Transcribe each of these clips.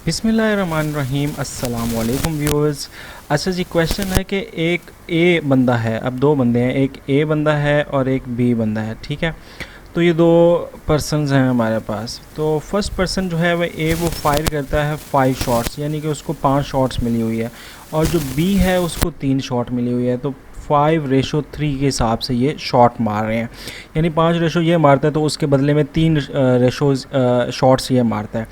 बिस्मिल्लाहिर्रहमानिर्रहीम अस्सलाम वालेकुम व्यूअर्स। अच्छा जी, क्वेश्चन है कि एक ए बंदा है, अब दो बंदे हैं, एक ए बंदा है और एक बी बंदा है, ठीक है। तो ये दो पर्सनस हैं हमारे पास। तो फर्स्ट पर्सन जो है वह ए, वो फायर करता है 5 शॉट्स, यानी कि उसको 5 शॉट्स मिली हुई है, और जो बी है उसको 3 शॉट मिली हुई है। तो 5:3 के हिसाब से ये शॉट मार रहे हैं, यानी 5 रेशो ये मारता है तो उसके बदले में 3 रेशोज़ शॉट्स ये मारता है।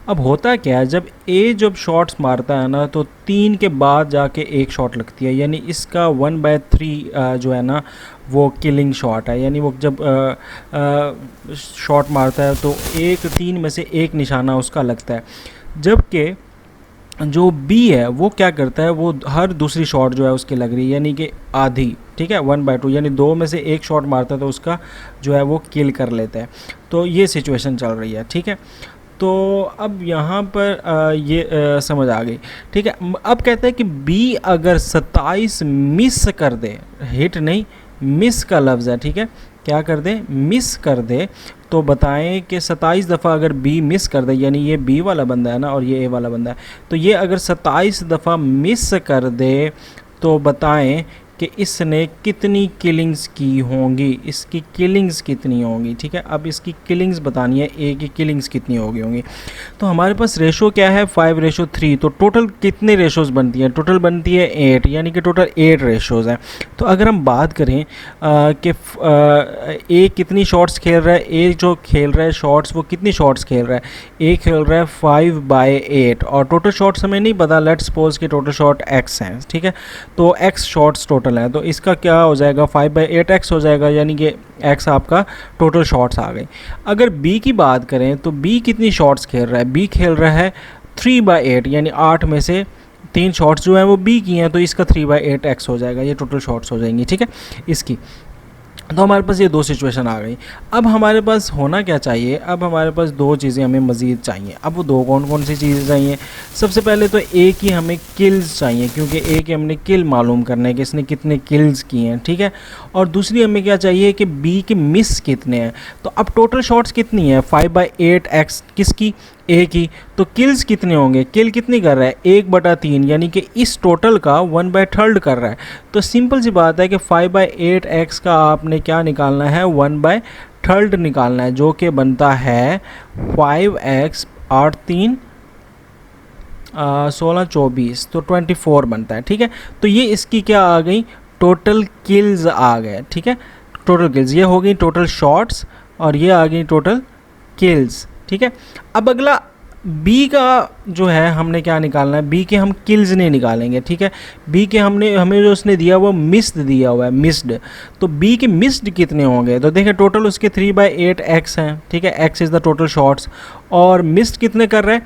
अब होता क्या है, जब ए जब शॉट्स मारता है ना, तो 3 के बाद जाके एक शॉट लगती है, यानी इसका 1/3 जो है ना वो किलिंग शॉट है। यानी वो जब शॉट मारता है तो 3 में से एक निशाना उसका लगता है, जबकि जो बी है वो क्या करता है, वो हर दूसरी शॉट जो है उसकी लग रही है, यानी कि आधी, ठीक है, 1/2, यानी 2 में से एक शॉट मारता है तो उसका जो है वो किल कर लेता है। तो ये सिचुएशन चल रही है, ठीक है। तो अब यहाँ पर समझ आ गई, ठीक है। अब कहता है कि बी अगर 27 मिस कर दे, हिट नहीं, मिस का लफ्ज़ है, ठीक है, क्या कर दे, मिस कर दे, तो बताएं कि 27 दफ़ा अगर बी मिस कर दे, यानी ये बी वाला बंदा है ना और ये ए वाला बंदा है, तो ये अगर 27 दफ़ा मिस कर दे तो बताएं कि इसने कितनी किलिंग्स की होंगी, इसकी किलिंग्स कितनी होंगी, ठीक है। अब इसकी किलिंग्स बतानी है, ए की किलिंग्स कितनी होंगी। तो हमारे पास रेशो क्या है, 5:3। तो टोटल कितने रेशोज़ बनती हैं, टोटल बनती है 8, यानी कि टोटल 8 रेशोज़ हैं। तो अगर हम बात करें कि ए कितनी शॉट्स खेल रहा है, ए जो खेल रहा है शॉट्स, वो कितनी शॉट्स खेल रहा है, ए खेल रहा है 5/8, और टोटल शॉट्स हमें नहीं पता, लेट्स सपोज कि टोटल शॉट एक्स हैं, ठीक है। तो एक्स शॉट्स टोटल है, तो इसका क्या हो जाएगा, 5/8 हो जाएगा, यानी कि एक्स आपका टोटल शॉट्स आ गई। अगर बी की बात करें तो बी कितनी शॉट्स खेल रहा है, बी खेल रहा है 3/8, यानी 8 में से 3 शॉट्स जो हैं वो बी की हैं, तो इसका 3/8 हो जाएगा, ये टोटल शॉट्स हो जाएंगी, ठीक है इसकी। तो हमारे पास ये दो सिचुएशन आ गई। अब हमारे पास होना क्या चाहिए, अब हमारे पास दो चीज़ें हमें मज़ीद चाहिए। अब वो दो कौन कौन सी चीज़ें चाहिए, सबसे पहले तो ए की हमें किल्स चाहिए, क्योंकि ए के हमने किल मालूम करना है कि इसने कितने किल्स किए हैं, ठीक है। और दूसरी हमें क्या चाहिए कि बी के मिस कितने हैं। तो अब टोटल शॉट्स कितनी है, 5/8 किसकी, ए की। तो किल्स कितने होंगे, किल कितनी कर रहा है, 1/3, यानी कि इस टोटल का 1/3 कर रहा है। तो सिंपल सी बात है कि 5/8 का आपने क्या निकालना है, 1/3 निकालना है, जो कि बनता है 5x, 8 3 16 24, तो 24 बनता है, ठीक है। तो ये इसकी क्या आ गई, टोटल किल्स आ गए, ठीक है। टोटल किल्स ये हो गई टोटल शॉट्स, और ये आ गई टोटल किल्स, ठीक है। अब अगला बी का जो है हमने क्या निकालना है, बी के हम किल्स नहीं निकालेंगे, ठीक है। बी के हमें जो उसने दिया वो मिस्ड दिया हुआ है, मिस्ड। तो बी के मिस्ड कितने होंगे, तो देखिए टोटल उसके 3/8 हैं, ठीक है, x is the total shots. और मिस्ड कितने कर रहे हैं,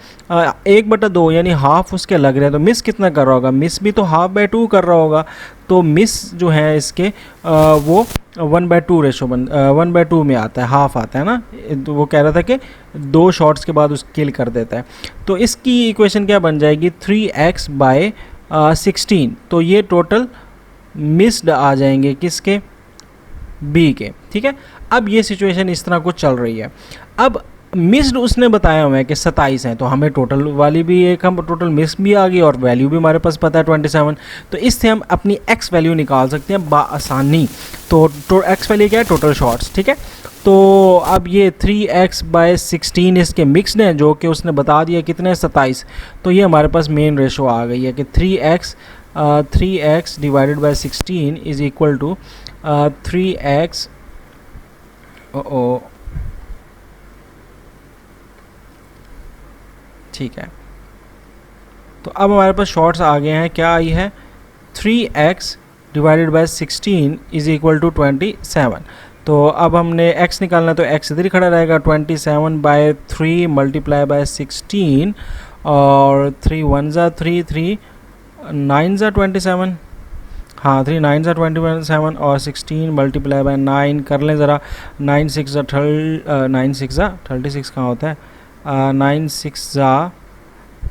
1/2, यानी हाफ उसके लग रहे हैं। तो मिस कितना कर रहा होगा, मिस भी तो 1/2 कर रहा होगा। तो मिस जो है इसके वो 1/2 रेशो 1/2 में आता है, हाफ आता है ना। तो वो कह रहा था कि 2 शॉट्स के बाद उस किल कर देता है। तो इसकी इक्वेशन क्या बन जाएगी, 3x/16। तो ये टोटल मिस्ड आ जाएंगे किसके, बी के, ठीक है। अब ये सिचुएशन इस तरह कुछ चल रही है। अब मिस्ड उसने बताया हुआ है कि 27 हैं, तो हमें टोटल वाली भी एक हम टोटल मिस भी आ गई और वैल्यू भी हमारे पास पता है 27। तो इससे हम अपनी एक्स वैल्यू निकाल सकते हैं बाआसानी। तो एक्स वैल्यू क्या है, टोटल शॉट्स, ठीक है। तो अब ये 3x/16 इसके मिक्सड हैं, जो कि उसने बता दिया कितने, 27। तो ये हमारे पास मेन रेशो आ गई है कि 3x divided by 16 is equal to 3x, ठीक है। तो अब हमारे पास शॉर्ट्स आ गए हैं, क्या आई है, 3x divided by 16 is equal to 27। तो अब हमने x निकालना है, तो x इधर ही खड़ा रहेगा, 27/3 मल्टीप्लाई बाय 16, और 3 1 ज़ा 3, 3 9 ज़ा 27, हाँ 3 9 ज़ा 27, और 16 मल्टीप्लाई बाय 9 कर लें ज़रा, 9 6 ज़ा 36 कहाँ होता है, 9 6 ज़ा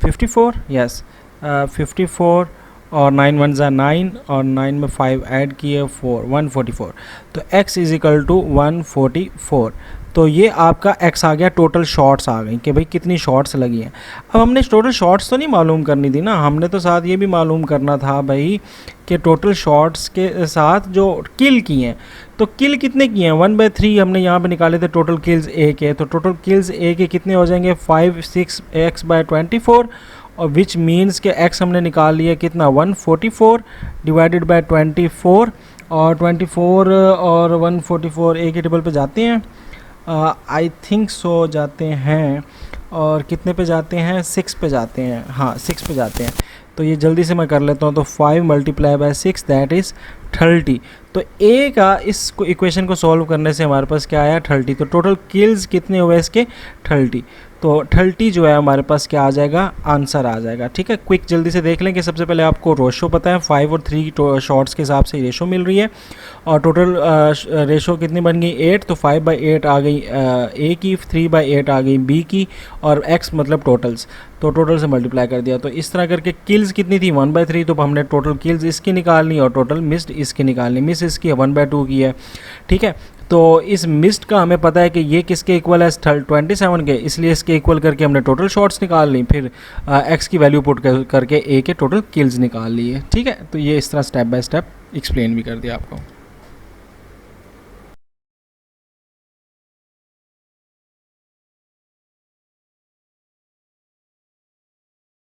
54, यस 54, और 9 1 ज़ा 9, और 9 में 5 ऐड किए 4, 144। तो x इज़ इक्वल टू 144। तो ये आपका एक्स आ गया, टोटल शॉट्स आ गई कि भाई कितनी शॉट्स लगी हैं। अब हमने टोटल शॉट्स तो नहीं मालूम करनी थी ना, हमने तो साथ ये भी मालूम करना था भाई कि टोटल शॉट्स के साथ जो किल किए हैं, तो किल कितने किए हैं 1/3 हमने यहाँ पे निकाले थे, टोटल किल्स ए के, तो टोटल किल्स ए के कितने हो जाएंगे 5 6 x/24, और विच मीन्स के x हमने निकाल लिया कितना 144 डिवाइडेड बाय 24, और 24 और 144 एक ही टेबल पे जाते हैं, आई थिंक सो जाते हैं, और कितने पे जाते हैं 6 पे जाते हैं, हाँ 6 पे जाते हैं। तो ये जल्दी से मैं कर लेता हूँ, तो 5 × 6 दैट इज़ 30। तो ए का इस इक्वेशन को सॉल्व करने से हमारे पास क्या आया 30। तो टोटल किल्स कितने हुए इसके 30, तो 30 जो है हमारे पास क्या आ जाएगा, आंसर आ जाएगा। ठीक है, क्विक जल्दी से देख लें कि सबसे पहले आपको रेशो पता है, 5 और 3 शॉट्स के हिसाब से रेशो मिल रही है, और टोटल रेशो कितनी बन गई 8, तो 5/8 आ गई ए की, 3/8 आ गई बी की, और एक्स मतलब टोटल्स, तो टोटल से मल्टीप्लाई कर दिया। तो इस तरह करके किल्स कितनी थी 1/3, तो हमने टोटल किल्स इसकी निकालनी और टोटल मिस्ड इसकी निकालनी, मिस इसकी 1/2 की है। ठीक है, तो इस मिस्ड का हमें पता है कि ये किसके इक्वल है 27 के, इसलिए इसके इक्वल करके हमने टोटल शॉट्स निकाल ली, फिर एक्स की वैल्यू पुट करके ए के टोटल किल्स निकाल लिए। ठीक है, तो ये इस तरह स्टेप बाय स्टेप एक्सप्लेन भी कर दिया आपको।